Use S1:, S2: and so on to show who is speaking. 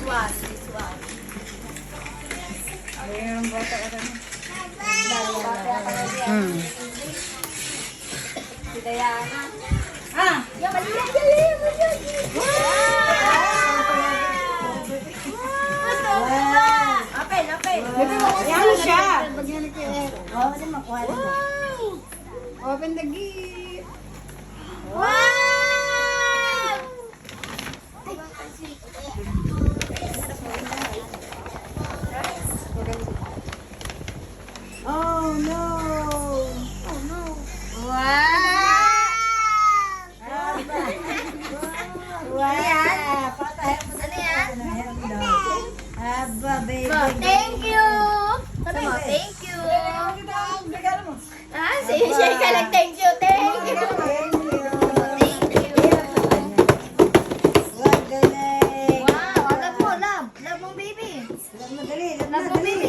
S1: one. This one.
S2: Ayun, bata ka rin.
S1: Si Diana.
S2: Ah!
S1: Yan, mali yan, dali. Open, open.
S2: Yan siya!
S1: Oh, ano makuha na mo?
S2: Open the gift!
S1: Wow!
S2: Oh no!
S1: Oh no.
S2: Wow!
S1: Ayan.
S2: Ano yan? Aba, baby.
S1: So, thank you. Sabi mo, thank you. Ah, siya ka lang, thank you, thank you. Thank you.
S2: What the heck?
S1: Wow, love mo, love. Love mo, baby.
S2: Madali,
S1: Love mo, baby.